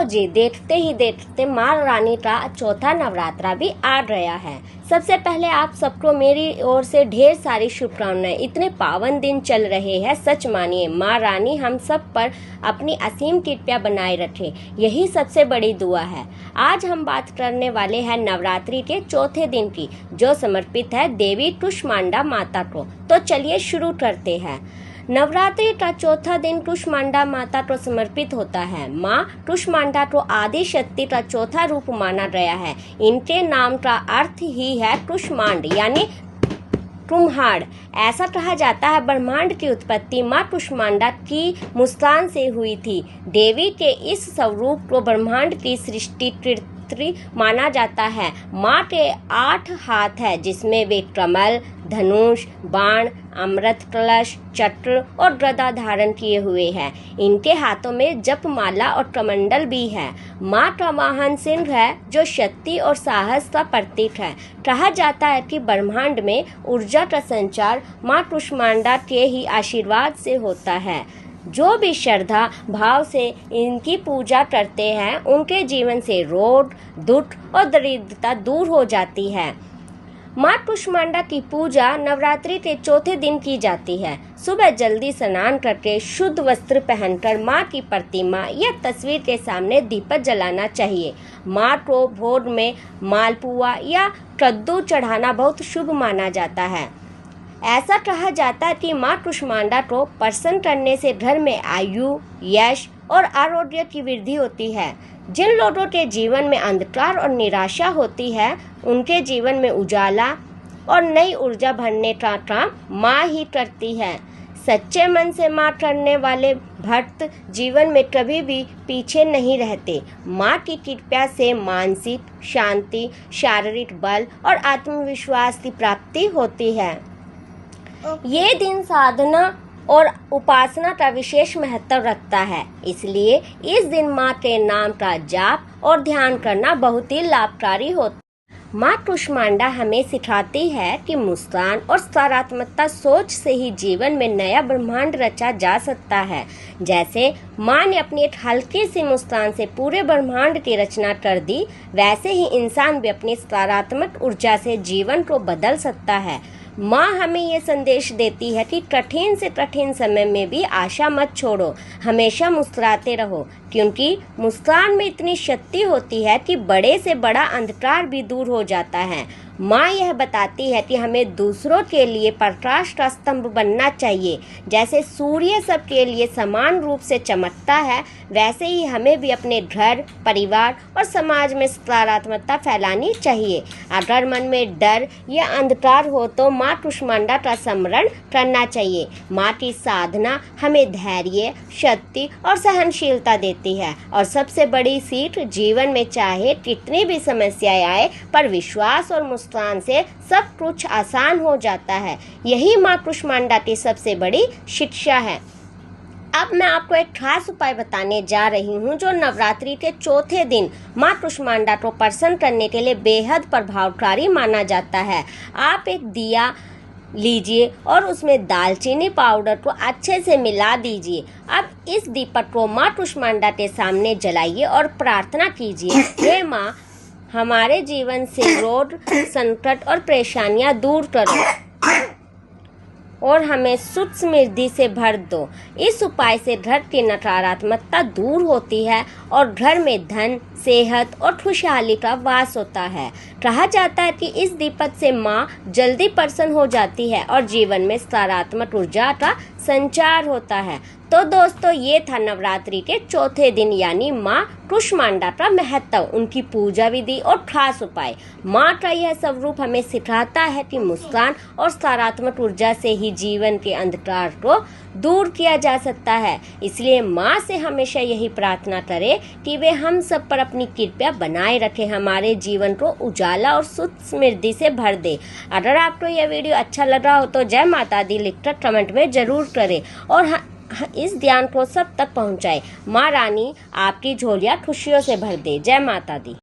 जी देखते ही देखते माँ रानी का चौथा नवरात्रा भी आ गया है। सबसे पहले आप सबको मेरी ओर से ढेर सारी शुभकामनाएं। इतने पावन दिन चल रहे हैं, सच मानिए माँ रानी हम सब पर अपनी असीम कृपा बनाए रखे, यही सबसे बड़ी दुआ है। आज हम बात करने वाले हैं नवरात्रि के चौथे दिन की, जो समर्पित है देवी कुष्मांडा माता को। तो चलिए शुरू करते हैं। नवरात्रि का चौथा दिन कुष्मांडा माता को समर्पित होता है। माँ कुष्मांडा को आदि शक्ति का चौथा रूप माना गया है। इनके नाम का अर्थ ही है कुष्मांड यानी कुम्हार। ऐसा कहा जाता है ब्रह्मांड की उत्पत्ति माँ कुष्मांडा की मुस्कान से हुई थी। देवी के इस स्वरूप को ब्रह्मांड की सृष्टि माना जाता है। माँ के 8 हाथ है, जिसमें वे कमल, धनुष, बाण, अमृत कलश, चक्र और गदा धारण किए हुए हैं। इनके हाथों में जपमाला और कमंडल भी है। माँ का वाहन सिंह है, जो शक्ति और साहस का प्रतीक है। कहा जाता है कि ब्रह्मांड में ऊर्जा का संचार माँ कुष्मांडा के ही आशीर्वाद से होता है। जो भी श्रद्धा भाव से इनकी पूजा करते हैं, उनके जीवन से रोग, दुख और दरिद्रता दूर हो जाती है। माँ कुष्मांडा की पूजा नवरात्रि के चौथे दिन की जाती है। सुबह जल्दी स्नान करके शुद्ध वस्त्र पहनकर माँ की प्रतिमा या तस्वीर के सामने दीपक जलाना चाहिए। माँ को भोग में मालपुआ या कद्दू चढ़ाना बहुत शुभ माना जाता है। ऐसा कहा जाता है कि माँ कुष्मांडा को प्रसन्न करने से घर में आयु, यश और आरोग्य की वृद्धि होती है। जिन लोगों के जीवन में अंधकार और निराशा होती है, उनके जीवन में उजाला और नई ऊर्जा भरने का काम माँ ही करती है। सच्चे मन से माँ करने वाले भक्त जीवन में कभी भी पीछे नहीं रहते। माँ की कृपा से मानसिक शांति, शारीरिक बल और आत्मविश्वास की प्राप्ति होती है। ये दिन साधना और उपासना का विशेष महत्व रखता है, इसलिए इस दिन माँ के नाम का जाप और ध्यान करना बहुत ही लाभकारी होता है। माँ कुष्मांडा हमें सिखाती है कि मुस्कान और सकारात्मकता सोच से ही जीवन में नया ब्रह्मांड रचा जा सकता है। जैसे माँ ने अपनी एक हल्की सी मुस्कान से पूरे ब्रह्मांड की रचना कर दी, वैसे ही इंसान भी अपनी सकारात्मक ऊर्जा से जीवन को बदल सकता है। माँ हमें ये संदेश देती है कि कठिन से कठिन समय में भी आशा मत छोड़ो, हमेशा मुस्कुराते रहो, क्योंकि मुस्कान में इतनी शक्ति होती है कि बड़े से बड़ा अंधकार भी दूर हो जाता है। माँ यह बताती है कि हमें दूसरों के लिए प्रकाश का स्तंभ बनना चाहिए। जैसे सूर्य सबके लिए समान रूप से चमकता है, वैसे ही हमें भी अपने घर, परिवार और समाज में सकारात्मकता फैलानी चाहिए। अगर मन में डर या अंधकार हो तो माँ कुष्मांडा का स्मरण करना चाहिए। माँ की साधना हमें धैर्य, शक्ति और सहनशीलता देती है, और सबसे बड़ी सीख जीवन में चाहे कितनी भी समस्याएं आए, पर विश्वास और मुस्कान से सब कुछ आसान हो जाता है। यही माँ कुष्मांडा की सबसे बड़ी शिक्षा है। अब मैं आपको एक खास उपाय बताने जा रही हूँ, जो नवरात्रि के चौथे दिन माँ कुष्मांडा को प्रसन्न करने के लिए बेहद प्रभावकारी माना जाता है। आप एक दिया लीजिए और उसमें दालचीनी पाउडर को अच्छे से मिला दीजिए। अब इस दीपक को माँ कुष्मांडा के सामने जलाइए और प्रार्थना कीजिए, हे माँ, हमारे जीवन से रोग, संकट और परेशानियां दूर करो और हमें सुख समृद्धि से भर दो। इस उपाय से घर की नकारात्मकता दूर होती है और घर में धन, सेहत और खुशहाली का वास होता है। कहा जाता है कि इस दीपक से माँ जल्दी प्रसन्न हो जाती है और जीवन में सकारात्मक ऊर्जा का संचार होता है। तो दोस्तों, ये था नवरात्रि के चौथे दिन यानी माँ कुष्मांडा का महत्व, उनकी पूजा विधि और खास उपाय। माँ का यह स्वरूप हमें सिखाता है कि मुस्कान और सकारात्मक ऊर्जा से ही जीवन के अंधकार को दूर किया जा सकता है। इसलिए माँ से हमेशा यही प्रार्थना करें कि वे हम सब पर अपनी कृपा बनाए रखें, हमारे जीवन को उजाला और सुख समृद्धि से भर दे। अगर आपको यह वीडियो अच्छा लगा हो तो जय माता दी लिखकर कमेंट में जरूर करें और इस ध्यान को सब तक पहुंचाए। माँ रानी आपकी झोलियाँ खुशियों से भर दे। जय माता दी।